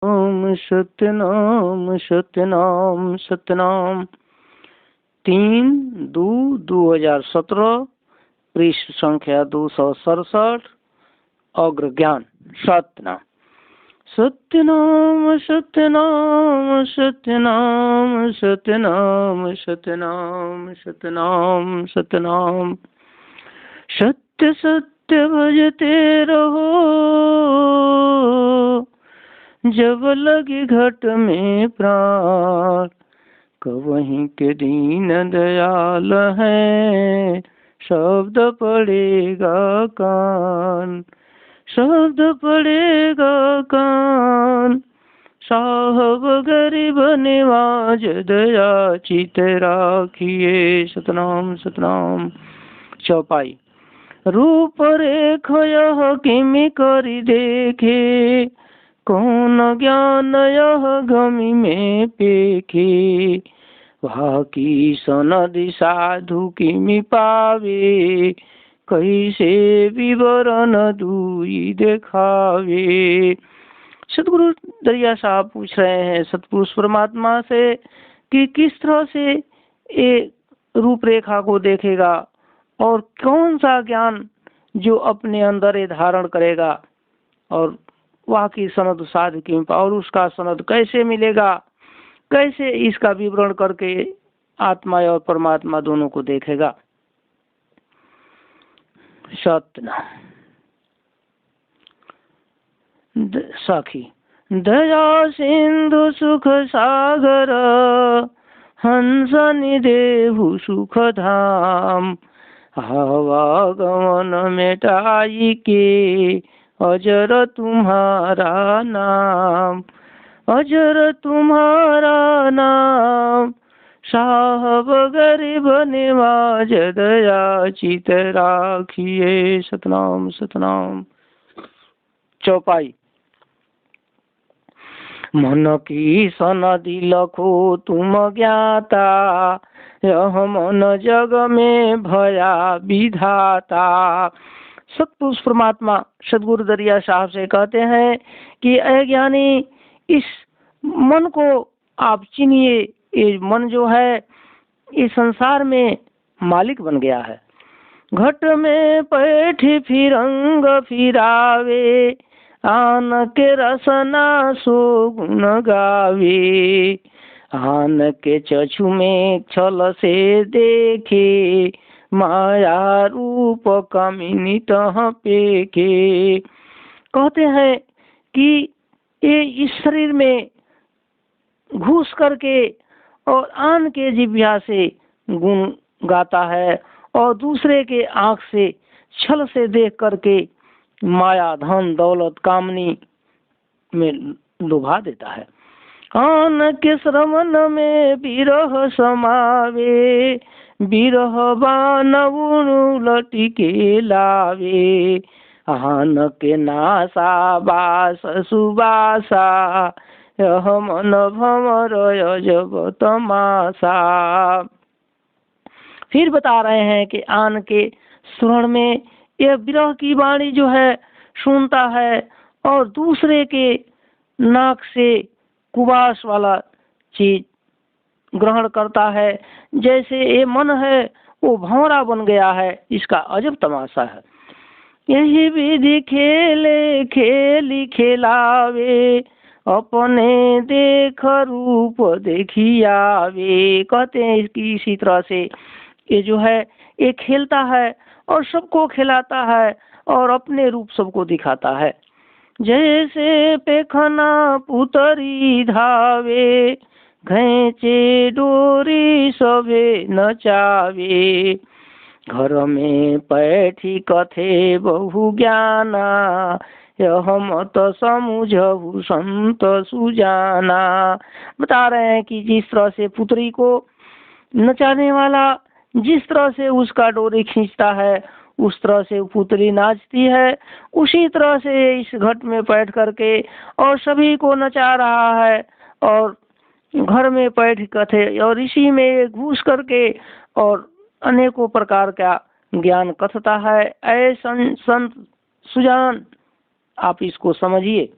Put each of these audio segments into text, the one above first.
ओम सत्यनाम सत्यनाम सत्यनाम। 3/2/2017, पृष्ठ संख्या 267। अग्र ज्ञान। सत्यनाम सत्यनाम सत्यनाम सत्यनाम सत्यनाम सत्यनाम सत्यनाम सत्यनाम। सत्य सत्य भजते रहो, जब लगे घट में प्राण। कवहीं के दीन दयाल है, शब्द पड़ेगा कान। शब्द पड़ेगा कान। साहब गरीब निवाज दया चित राखिए। सतनाम सतनाम। चौपाई। रूप रेख यह किमि करि देखे, कौन ज्ञान यह गमी में पेखे। वह की सनदि साधु किमि पावे, कैसे विवरण दुई देखावे। सतगुरु दरिया साहब पूछ रहे हैं सतपुरुष परमात्मा से कि किस तरह से ये रूपरेखा को देखेगा और कौन सा ज्ञान जो अपने अंदर ये धारण करेगा, और वह की सनद साध की और उसका सनद कैसे मिलेगा, कैसे इसका विवरण करके आत्मा और परमात्मा दोनों को देखेगा। सत्यनाम। साखी। दया सिंधु सुख सागर, हंस निदेहु सुख धाम। आवागमन मिटाई के, अजर तुम्हारा नाम। अजर तुम्हारा नाम। साहब गरीब निवाज दया चित राखिए। सतनाम सतनाम। चौपाई। मन की सनदि लखो तुम ज्ञाता, यह मन जग में भया विधाता। सतपुरुष परमात्मा सदगुरु दरिया साहब से कहते हैं कि अज्ञानी इस मन को आप चिनिए। ये मन जो है इस संसार में मालिक बन गया है। घट में बैठी फिरंग फिरावे, आन के रसना सो गुण गावे। आन के चक्षु में छल से देखे, माया रूप कामिनी तह पेखे। कहते हैं कि ये इस शरीर में घुस करके और आन के जिह्वा से गुण गाता है और दूसरे के आंख से छल से देख करके माया धन दौलत कामनी में लुभा देता है। कान के श्रवण में विरह समावे, विरह बान उलटी के लावे। आन के नासा बास सुबासा, यह मन भमर जब तमाशा। फिर बता रहे हैं कि आन के श्रवण में यह विरह की वाणी जो है सुनता है और दूसरे के नाक से कुबास वाला चीज ग्रहण करता है। जैसे ये मन है वो भंवरा बन गया है, इसका अजब तमाशा है। यही विधि खेले खेली खेलावे, अपने देख रूप देखियावे। कहते हैं कि इसी तरह से ये जो है ये खेलता है और सबको खिलाता है और अपने रूप सबको दिखाता है। जैसे पेखना पुतरी धावे, घैचे डोरी सभे नचावे। घर में पैठी कथे बहु ज्ञाना, यह मत समुझहु संत सुजाना। बता रहे हैं कि जिस तरह से पुत्री को नचाने वाला जिस तरह से उसका डोरी खींचता है उस तरह से पुत्री नाचती है, उसी तरह से इस घट में बैठ करके और सभी को नचा रहा है और घर में बैठ कथे और इसी में घुस करके और अनेकों प्रकार का ज्ञान कथता है। ऐ संत सुजान, आप इसको समझिए।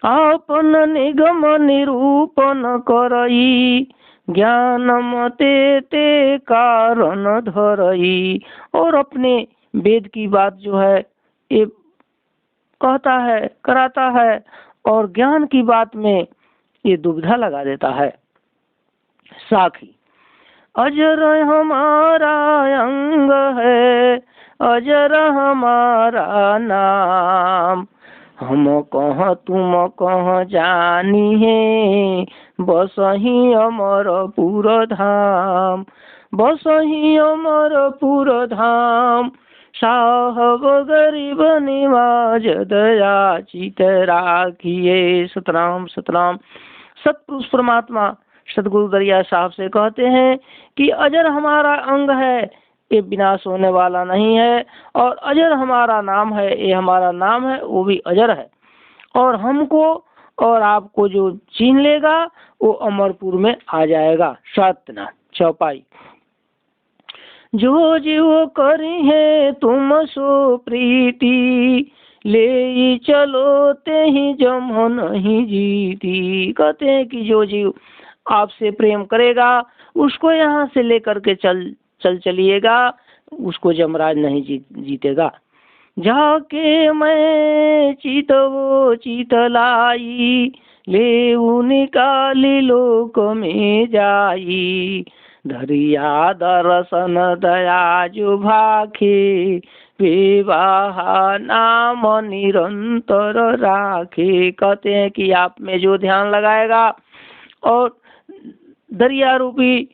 आपन निगम निरूपण करई, ज्ञान मते ते कारण धरई। और अपने वेद की बात जो है ये कहता है, कराता है, और ज्ञान की बात में ये दुविधा लगा देता है। साखी अजर हमारा अंग है, अजर हमारा नाम, हम कह तुम कह जानी है, बसही अमरपुर धाम, बसही अमरपुर धाम। साहब गरीब निवाज दया चित राखिए। सतराम सतराम। सतपुरुष परमात्मा सतगुरु दरिया साहब से कहते हैं कि अजर हमारा अंग है, ये विनाश होने वाला नहीं है, और अजर हमारा नाम है, ये हमारा नाम है वो भी अजर है। और हमको और आपको जो छीन लेगा वो अमरपुर में आ जाएगा। सतना चौपाई। जो जीव करी है तुम सो प्रीति, ले चलो ते ही जम नहीं जीती। कहते हैं कि जो जीव आपसे प्रेम करेगा उसको यहाँ से लेकर के चलिएगा, उसको जमराज नहीं जीतेगा। जाके मैं चित वो चित लाई, ले निकाली लोक में जाई। धरिया दर्शन दया जो भाखे, विवाह नाम निरंतर राखे। कहते हैं कि आप में जो ध्यान लगाएगा और दरिया रूपी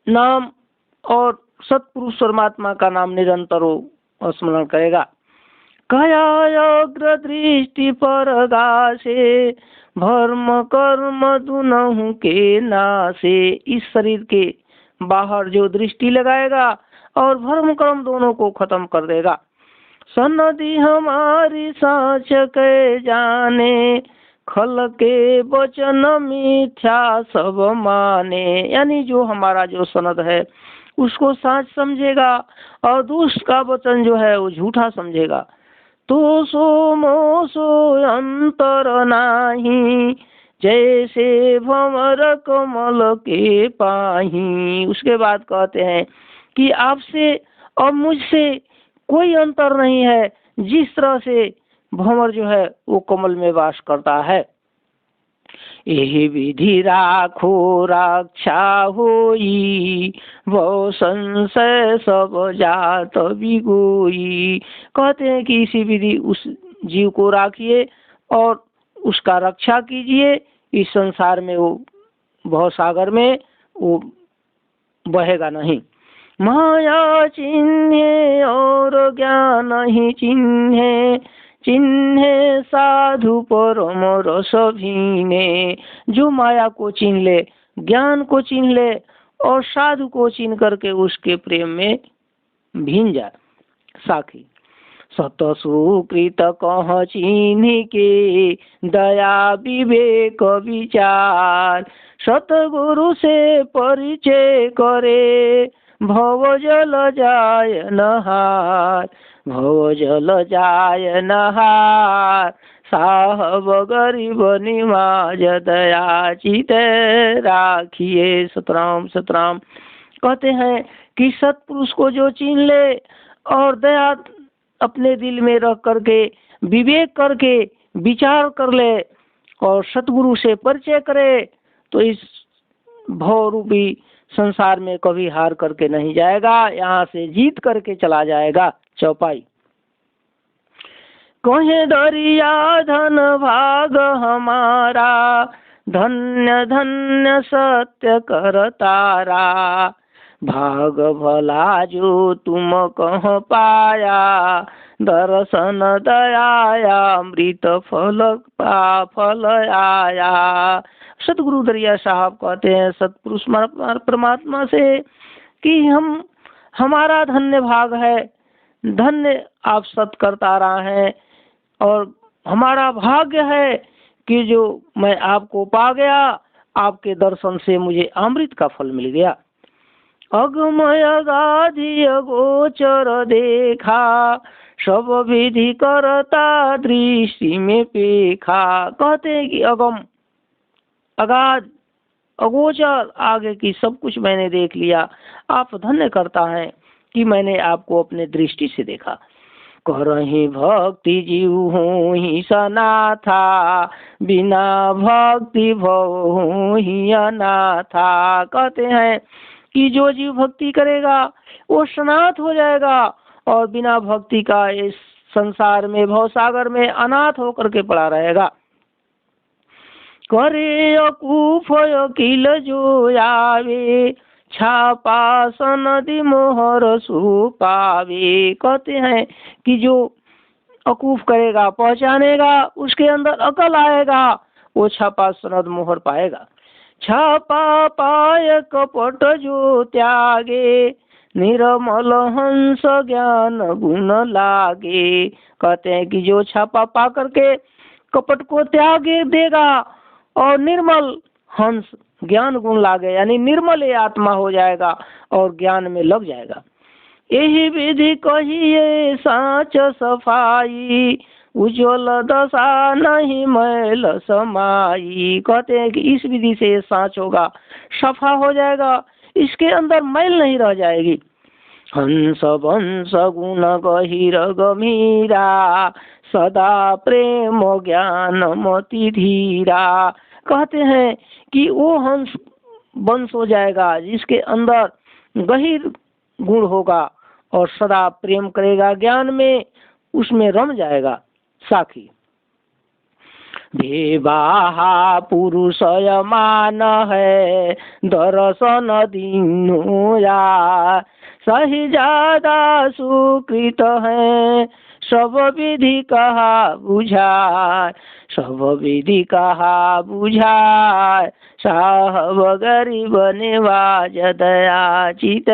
नाम और सतपुरुष परमात्मा का नाम निरंतर वो स्मरण करेगा। कया अग्र दृष्टि पर गासे, भर्म कर्म दुनहु के नासे। इस शरीर के बाहर जो दृष्टि लगाएगा और भर्म कर्म दोनों को खत्म कर देगा। सनदी हमारी साँच के जाने, खल के वचन मिथ्या सब माने। यानी जो हमारा जो सनद है उसको साँच समझेगा और दुष्ट का वचन जो है वो झूठा समझेगा। तो सो मोसो अंतर नाही, जैसे भंवर कमल के पाही। उसके बाद कहते हैं कि आपसे और मुझसे कोई अंतर नहीं है, जिस तरह से भंवर जो है वो कमल में वास करता है। यही विधि राखो रक्षा होई, वो संशय सब जात बिगोई। कहते हैं कि इसी विधि उस जीव को राखिए और उसका रक्षा कीजिए। इस संसार में वो भवसागर में वो बहेगा नहीं। माया चिन्हे और ज्ञान ही चिन्हे, चिन्हे साधु परम रस भीने। जो माया को चिन्ह ले, ज्ञान को चिन्ह ले और साधु को चिन्ह करके उसके प्रेम में भीन जाए। साखी सत सुकृत कह चिन्ह के, दया विवेक विचार। सतगुरु से परिचय करे, भव जल जाय नहार, भव जल जाय नहार। साहब गरीब निवाज दया चित राखिए। सतराम सतराम। कहते हैं कि सतपुरुष को जो चिन्ह ले और दया अपने दिल में रख करके विवेक करके विचार कर ले और सतगुरु से परिचय करे, तो इस भव रूपी संसार में कभी हार करके नहीं जाएगा, यहाँ से जीत करके चला जाएगा। चौपाई। कहे दरिया धन भाग हमारा, धन्य धन्य सत्य कर तारा। भाग भला जो तुम कह पाया, दर्शन दयाया अमृत फल आया। सतगुरु दरिया साहब कहते हैं सतपुरुष परमात्मा से कि हमारा धन्य भाग है, धन्य आप सत करता रहा है, और हमारा भाग्य है कि जो मैं आपको पा गया, आपके दर्शन से मुझे अमृत का फल मिल गया। अगमय गाधी गोचर देखा, सब विधि करता दृष्टि में पेखा। कहते हैं कि अगम, अगाध, अगोचर, आगे की सब कुछ मैंने देख लिया। आप धन्य करता है कि मैंने आपको अपने दृष्टि से देखा। करहि भक्ति जीव हूँ ही सनाथा, बिना भक्ति भव ही अनाथा। कहते हैं कि जो जीव भक्ति करेगा वो सनाथ हो जाएगा और बिना भक्ति का इस संसार में, भव सागर में अनाथ होकर के पड़ा रहेगा। करे अकूफ अकिल जो आवे, छापा सनदी मोहर सुपावे। कहते हैं कि जो अकूफ करेगा, पहचानेगा, उसके अंदर अकल आएगा, वो छापा सनद मोहर पाएगा। छापा पाय कपट जो त्यागे, निर्मल हंस ज्ञान गुण लागे। कहते हैं कि जो छापा पा करके कपट को त्याग देगा और निर्मल हंस ज्ञान गुण लागे, यानी निर्मल आत्मा हो जाएगा और ज्ञान में लग जाएगा। यही विधि कहिए साच सफाई, उज्ज्वल दशा नहीं मैल समाई। कहते हैं कि इस विधि से ये साच होगा, सफा हो जाएगा, इसके अंदर मैल नहीं रह जाएगी। हंस वंश गुण गहिर गंभीरा, सदा प्रेम ज्ञान मति धीरा। कहते हैं कि वो हंस वंश हो जाएगा जिसके अंदर गहीर गुण होगा और सदा प्रेम करेगा, ज्ञान में उसमें रम जाएगा। साखी विवाहा पुरुष मान है, दर्शन दीनु या सही ज्यादा सुकृत है, सब विधि कहा बुझाए, सब विधि कहा बुझाए, साहब गरीब निवाज दया चित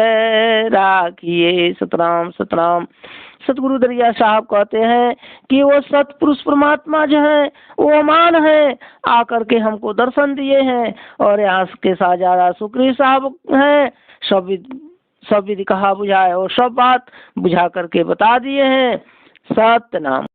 राखिए। सतराम सतराम। सतगुरु दरिया साहब कहते हैं कि वो सतपुरुष परमात्मा जो है वो अमान है, आकर के हमको दर्शन दिए हैं और यहाँ के साहजादा सुक्री साहब हैं, सब विधि कहा बुझाए और सब बात बुझा करके बता दिए हैं। सतनाम।